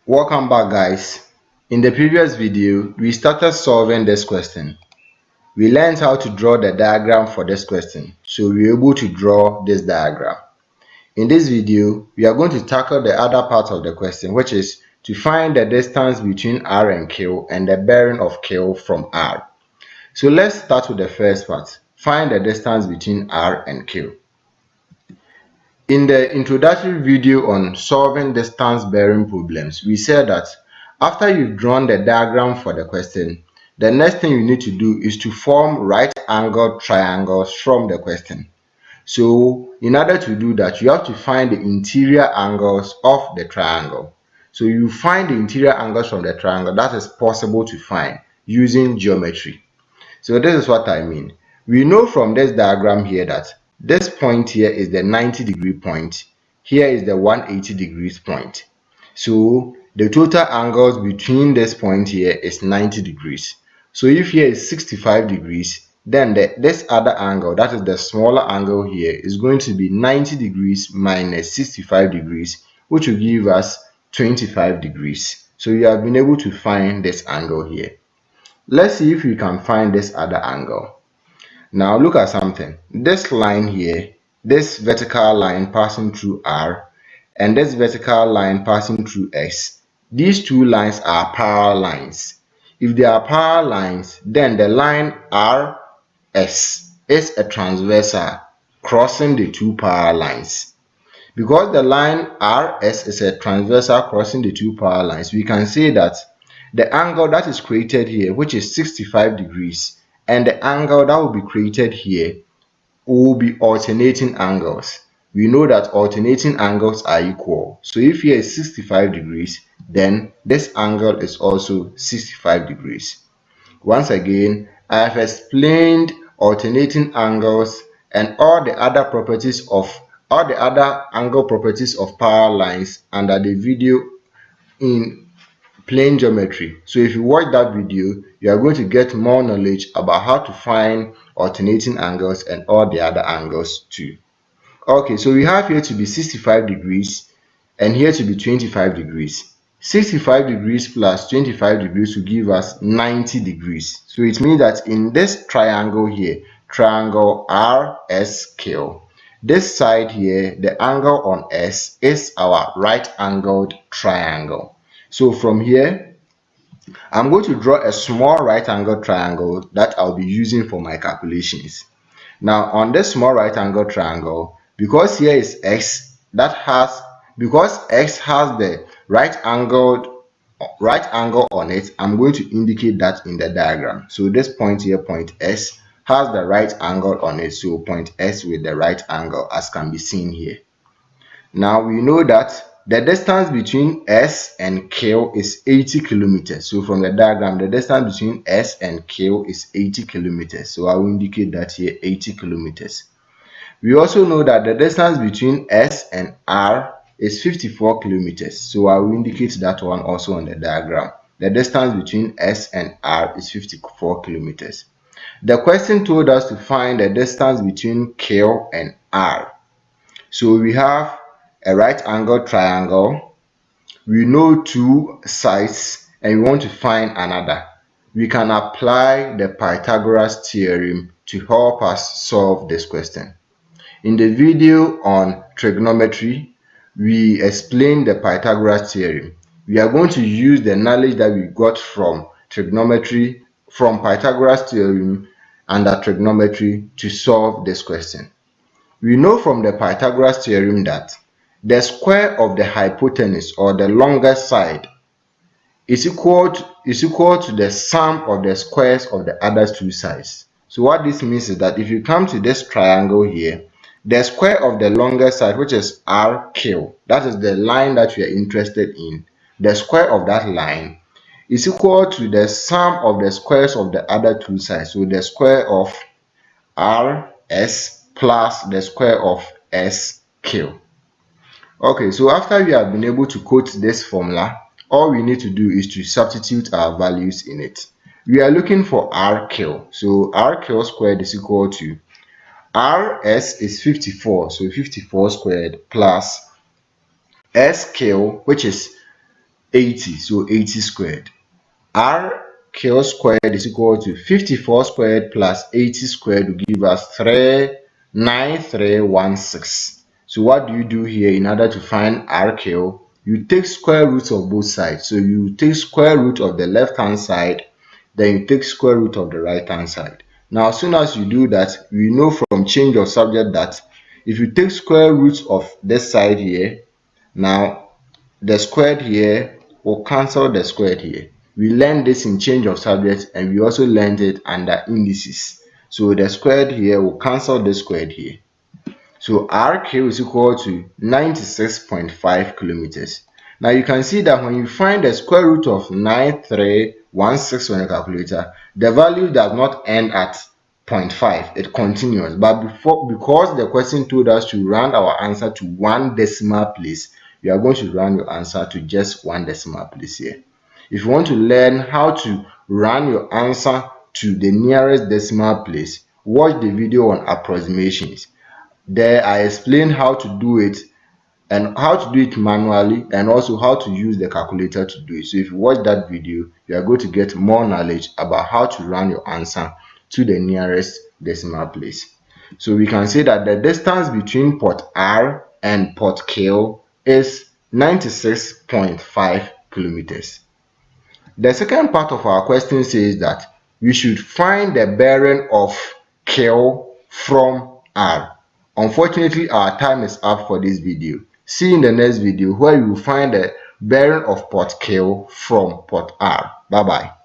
Welcome back, guys. In the previous video, we started solving this question. We learned how to draw the diagram for this question, so we were able to draw this diagram. In this video, we are going to tackle the other part of the question, which is to find the distance between R and Q and the bearing of Q from R. So let's start with the first part. Find the distance between R and Q. In the introductory video on solving distance bearing problems, we said that after you've drawn the diagram for the question, the next thing you need to do is to form right angled triangles from the question. So in order to do that, you have to find the interior angles of the triangle. So you find the interior angles from the triangle that is possible to find using geometry. So this is what I mean. We know from this diagram here that this point here is the 90-degree point. Here is the 180 degrees point. So the total angles between this point here is 90 degrees. So if here is 65 degrees, then this other angle, that is the smaller angle here, is going to be 90 degrees minus 65 degrees, which will give us 25 degrees. So you have been able to find this angle here. Let's see if we can find this other angle. Now look at something. This line here, this vertical line passing through R and this vertical line passing through S, these two lines are parallel lines. If they are parallel lines, then the line RS is a transversal crossing the two parallel lines. Because the line RS is a transversal crossing the two parallel lines, we can say that the angle that is created here, which is 65 degrees, and the angle that will be created here will be alternating angles. We know that alternating angles are equal. So if here is 65 degrees, then this angle is also 65 degrees. Once again, I have explained alternating angles and all the other angle properties of parallel lines under the video in plane geometry. So if you watch that video, you are going to get more knowledge about how to find alternating angles and all the other angles too. Okay, so we have here to be 65 degrees and here to be 25 degrees. 65 degrees plus 25 degrees will give us 90 degrees. So it means that in this triangle here, triangle RSQ, this side here, the angle on S is our right angled triangle. So from here, I'm going to draw a small right angled triangle that I'll be using for my calculations. Now on this small right angle triangle, because here is X, because X has the right angle on it, I'm going to indicate that in the diagram. So this point here, point S, has the right angle on it. So point S with the right angle, as can be seen here. Now we know that the distance between S and Q is 80 kilometers. So from the diagram, the distance between S and Q is 80 kilometers. So I will indicate that here, 80 kilometers. We also know that the distance between S and R is 54 kilometers. So I will indicate that one also on the diagram. The distance between S and R is 54 kilometers. The question told us to find the distance between Q and R. So we have a right angle triangle. We know two sides and we want to find another. We can apply the Pythagoras theorem to help us solve this question. In the video on trigonometry, we explained the Pythagoras theorem. We are going to use the knowledge that we got from trigonometry, from Pythagoras theorem under trigonometry to solve this question. We know from the Pythagoras theorem that the square of the hypotenuse, or the longest side, is equal to the sum of the squares of the other two sides. So what this means is that if you come to this triangle here, the square of the longest side, which is RQ, that is the line that we are interested in, the square of that line is equal to the sum of the squares of the other two sides. So the square of RS plus the square of SQ. Okay, so after we have been able to quote this formula, all we need to do is to substitute our values in it. We are looking for RQ. So RQ squared is equal to RS is 54, so 54 squared plus SQ, which is 80, so 80 squared. RQ squared is equal to 54 squared plus 80 squared will give us 39316. So what do you do here in order to find RQ? You take square roots of both sides. So you take square root of the left hand side, then you take square root of the right hand side. Now as soon as you do that, we know from change of subject that if you take square root of this side here, now the squared here will cancel the squared here. We learned this in change of subject, and we also learned it under indices. So the squared here will cancel the squared here. So RQ is equal to 96.5 kilometers. Now you can see that when you find the square root of 9316 on your calculator, the value does not end at 0.5, it continues. But because the question told us to round our answer to one decimal place, we are going to round your answer to just one decimal place here. If you want to learn how to round your answer to the nearest decimal place, watch the video on approximations. There I explain how to do it and how to do it manually, and also how to use the calculator to do it. So if you watch that video, you are going to get more knowledge about how to round your answer to the nearest decimal place. So we can say that the distance between port R and port Q is 96.5 kilometers. The second part of our question says that we should find the bearing of Q from R. Unfortunately, our time is up for this video. See you in the next video where you will find the bearing of port Q from port R. Bye bye.